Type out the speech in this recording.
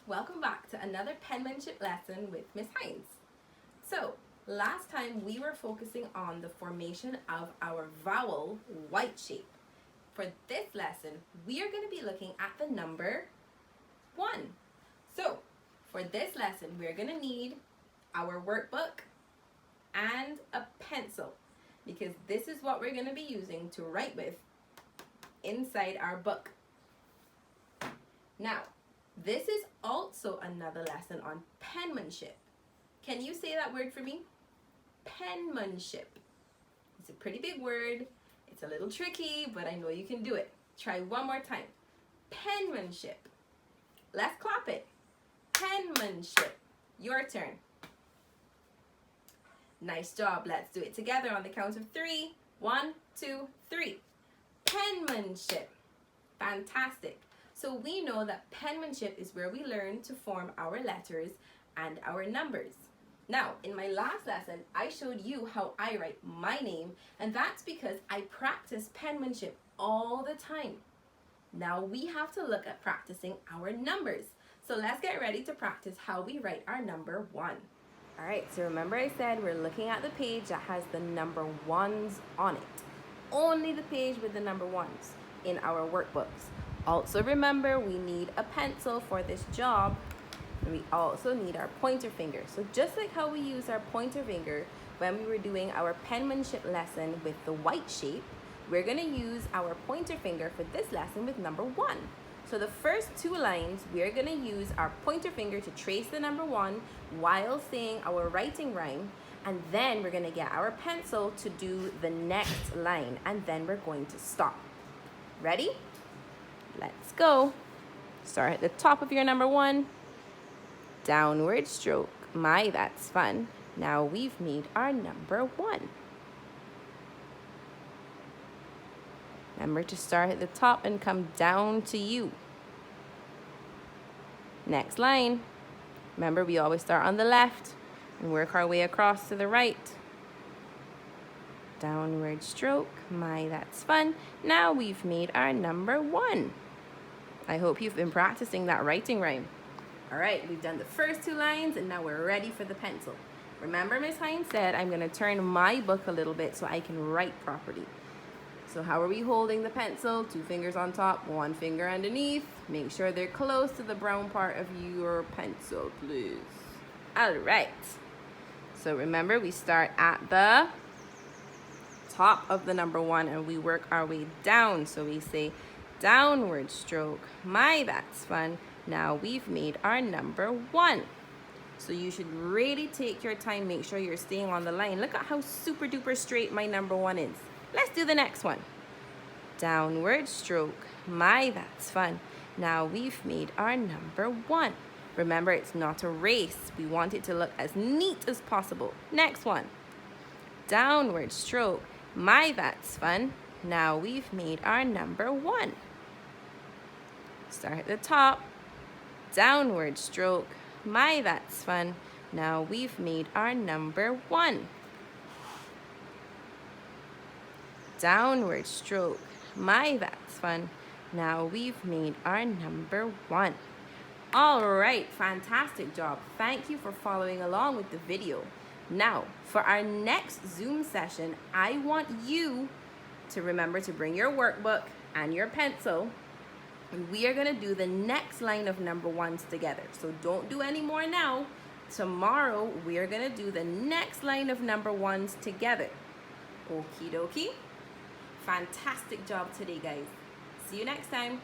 welcome back to another penmanship lesson with Miss Hines. So, last time we were focusing on the formation of our vowel white shape. For this lesson, we are going to be looking at the number 1. So, for this lesson, we're going to need our workbook and a pencil because this is what we're going to be using to write with inside our book. Now, this is also another lesson on penmanship. Can you say that word for me? Penmanship. It's a pretty big word. It's a little tricky, but I know you can do it. Try one more time. Penmanship. Let's clap it. Penmanship. Your turn. Nice job. Let's do it together on the count of 3. 1, 2, 3. Penmanship. Fantastic. So we know that penmanship is where we learn to form our letters and our numbers. Now, in my last lesson, I showed you how I write my name, and that's because I practice penmanship all the time. Now we have to look at practicing our numbers. So let's get ready to practice how we write our number 1. All right, so remember I said we're looking at the page that has the number 1s on it. Only the page with the number 1s in our workbooks. Also remember, we need a pencil for this job, and we also need our pointer finger. So just like how we use our pointer finger when we were doing our penmanship lesson with the white shape, we're going to use our pointer finger for this lesson with number 1. So the first 2 lines, we're going to use our pointer finger to trace the number 1 while saying our writing rhyme, and then we're going to get our pencil to do the next line, and then we're going to stop. Ready? Let's go. Start at the top of your number 1. Downward stroke. My, that's fun. Now we've made our number 1. Remember to start at the top and come down to you. Next line. Remember, we always start on the left and work our way across to the right. Downward stroke. My, that's fun. Now we've made our number 1. I hope you've been practicing that writing rhyme. All right, we've done the first 2 lines and now we're ready for the pencil. Remember, Miss Hines said I'm going to turn my book a little bit so I can write properly. So how are we holding the pencil? 2 fingers on top, 1 finger underneath. Make sure they're close to the brown part of your pencil, please. All right. So remember, we start at the top of the number 1 and we work our way down. So we say downward stroke. My, that's fun. Now we've made our number 1. So you should really take your time. Make sure you're staying on the line. Look at how super duper straight my number 1 is. Let's do the next one. Downward stroke. My, that's fun. Now we've made our number 1. Remember, it's not a race. We want it to look as neat as possible. Next one. Downward stroke. My, that's fun. Now we've made our number 1. Start at the top. Downward stroke. My, that's fun. Now we've made our number 1. Downward stroke. My, that's fun. Now we've made our number 1. All right, fantastic job. Thank you for following along with the video. Now, for our next Zoom session, I want you to remember to bring your workbook and your pencil. And we are going to do the next line of number 1s together. So don't do any more now. Tomorrow, we are going to do the next line of number 1s together. Okie dokie. Fantastic job today, guys. See you next time.